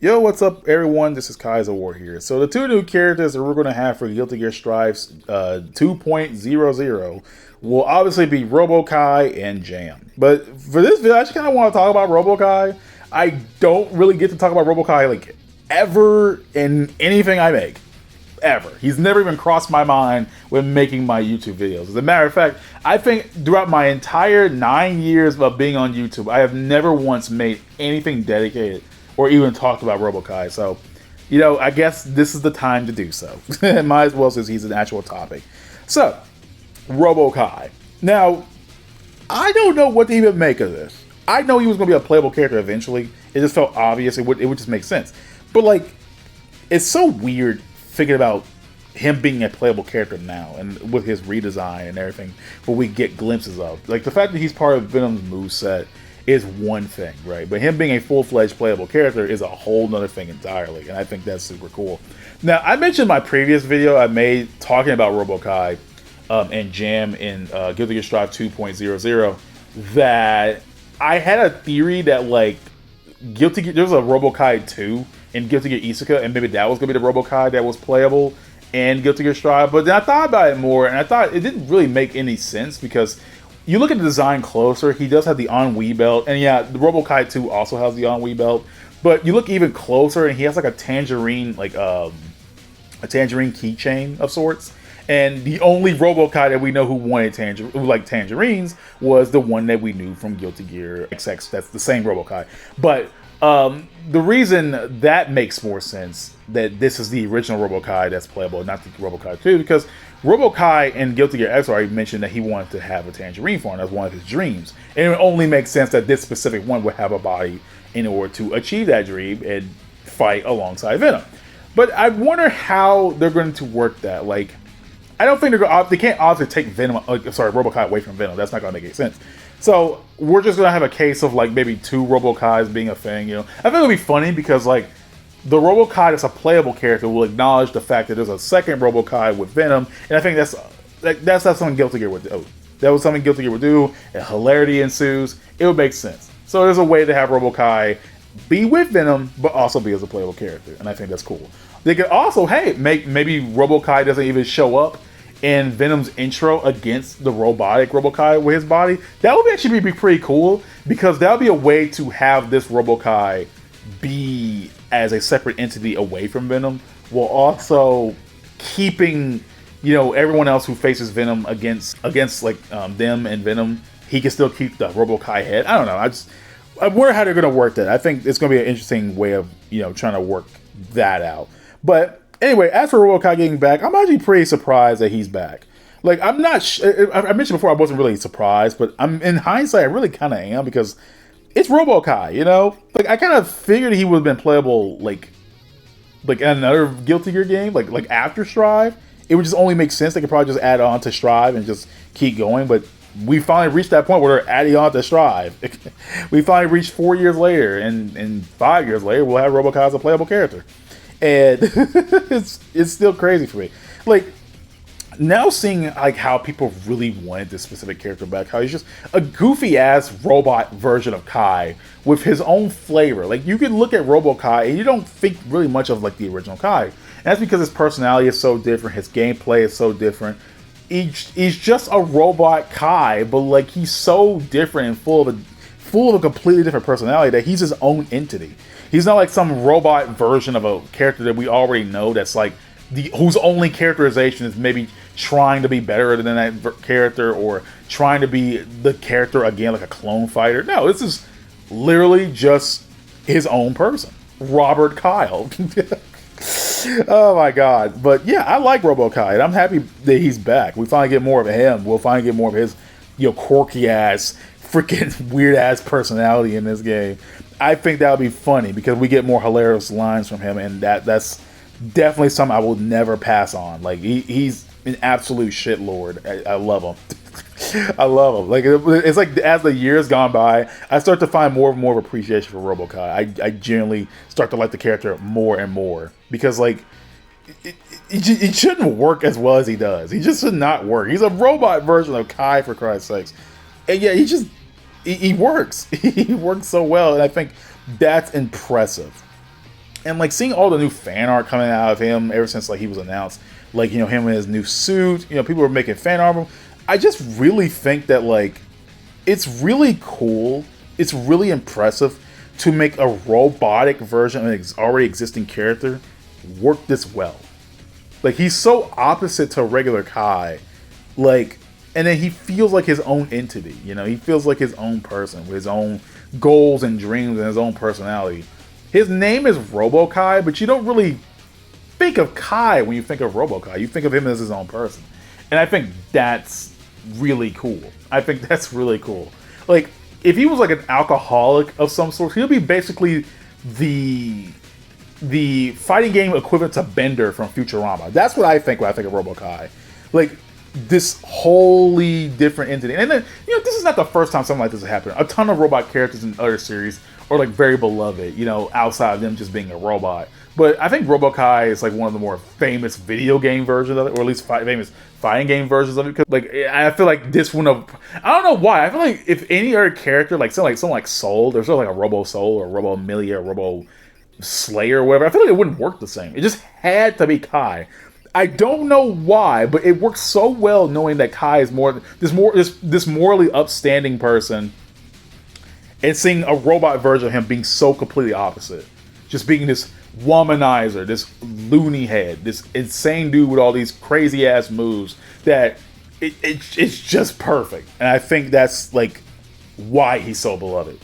Yo, what's up, everyone? This is Kaizouwar here. So the two new characters that we're going to have for Guilty Gear Strive's 2.00 will obviously be Robocai and Jam. But for this video, I just kind of want to talk about Robocai. I don't really get to talk about Robocai like ever in anything I make. Ever. He's never even crossed my mind when making my YouTube videos. As a matter of fact, I think throughout my entire 9 years of being on YouTube, I have never once made anything dedicated or even talked about Robocai. So, you know, I guess this is the time to do so. Might as well, since he's an actual topic. So, Robocai. Now, I don't know what to even make of this. I know he was going to be a playable character eventually. It just felt obvious. It would just make sense. But, like, it's so weird thinking about him being a playable character now, and with his redesign and everything, what we get glimpses of. Like, the fact that he's part of Venom's moveset is one thing, right? But him being a full-fledged playable character is a whole nother thing entirely, and I think that's super cool. Now, I mentioned my previous video I made talking about Robocai and Jam in Guilty Gear Strive 2.00 that I had a theory that, like, there was a Robocai 2 in Guilty Gear Isuka, and maybe that was going to be the Robocai that was playable in Guilty Gear Strive. But then I thought about it more, and I thought it didn't really make any sense, because you look at the design closer, he does have the on-Wii belt, and yeah, the Robocai 2 also has the on-Wii belt, but you look even closer, and he has like a tangerine, like a tangerine keychain of sorts, and the only Robocai that we know who liked tangerines was the one that we knew from Guilty Gear XX. That's the same Robocai, but the reason that makes more sense that this is the original Robocai that's playable, not the Robocai 2, because Robocai in Guilty Gear X already mentioned that he wanted to have a tangerine form. That's one of his dreams. And it only makes sense that this specific one would have a body in order to achieve that dream and fight alongside Venom. But I wonder how they're going to work that. Like, I don't think they can't obviously take Robocai away from Venom. That's not going to make any sense. So we're just going to have a case of like maybe two Robocais being a thing, you know. I think it'll be funny because like the Robocai that's a playable character will acknowledge the fact that there's a second Robocai with Venom, and I think that's something Guilty Gear would do. That was something Guilty Gear would do, and hilarity ensues. It would make sense. So there's a way to have Robocai be with Venom, but also be as a playable character, and I think that's cool. They could also, maybe Robocai doesn't even show up in Venom's intro against the robotic Robocai with his body. That would actually be pretty cool, because that would be a way to have this Robocai be as a separate entity away from Venom, while also keeping, you know, everyone else who faces Venom against like them and Venom. He can still keep the Robocai head. I don't know. I wonder how they're going to work that. I think it's going to be an interesting way of, you know, trying to work that out. But anyway, as for Robocai getting back, I'm actually pretty surprised that he's back. Like, I'm not. I mentioned before I wasn't really surprised, but in hindsight, I really kind of am, because it's Robocai, you know? Like, I kind of figured he would have been playable, like in another Guilty Gear game, like after Strive. It would just only make sense. They could probably just add on to Strive and just keep going, but we finally reached that point where they're adding on to Strive. We finally reached 4 years later, and 5 years later, we'll have Robocai as a playable character. And it's still crazy for me. Like, now seeing like how people really wanted this specific character back, how he's just a goofy ass robot version of Kai with his own flavor. Like, you can look at Robocai and you don't think really much of like the original Kai. And that's because his personality is so different, his gameplay is so different. He's just a robot Kai, but like he's so different and full of a completely different personality that he's his own entity. He's not like some robot version of a character that we already know that's like whose only characterization is maybe trying to be better than that character, or trying to be the character again, like a clone fighter. No, this is literally just his own person, Robert Kyle. Oh my god. But yeah, I like Robocai, and I'm happy that he's back. We finally get more of him. We'll finally get more of his, you know, quirky ass, freaking weird ass personality in this game. I think that would be funny, because we get more hilarious lines from him, and that's definitely something I will never pass on. Like, he's an absolute shitlord. I love him. I love him. Like, it's like as the years gone by, I start to find more and more of appreciation for Robocai. I genuinely start to like the character more and more, because like it shouldn't work as well as he does. He just should not work. He's a robot version of Kai, for Christ's sakes. And yeah, he works. He works so well, and I think that's impressive. And like seeing all the new fan art coming out of him ever since like he was announced, like, you know, him in his new suit, you know, people were making fan art of him. I just really think that like it's really cool, it's really impressive to make a robotic version of an already existing character work this well. Like, he's so opposite to regular Kai, like, and then he feels like his own entity, you know? He feels like his own person with his own goals and dreams and his own personality. His name is ROBO-KY, but you don't really think of Kai when you think of ROBO-KY. You think of him as his own person. And I think that's really cool. I think that's really cool. Like, if he was like an alcoholic of some sort, he'll be basically the fighting game equivalent to Bender from Futurama. That's what I think when I think of ROBO-KY. Like, this wholly different entity. And then, you know, this is not the first time something like this has happened. A ton of robot characters in other series are like very beloved, you know, outside of them just being a robot. But I think ROBO-KY is like one of the more famous video game versions of it, or at least famous fighting game versions of it. Because like, I feel like this one of, I don't know why. I feel like if any other character, like someone like Soul, there's sort of like a Robo Soul or Robo Amelia or Robo Slayer or whatever, I feel like it wouldn't work the same. It just had to be Kai. I don't know why, but it works so well knowing that Kai is this morally upstanding person, and seeing a robot version of him being so completely opposite, just being this womanizer, this loony head, this insane dude with all these crazy ass moves that it's just perfect. And I think that's like why he's so beloved.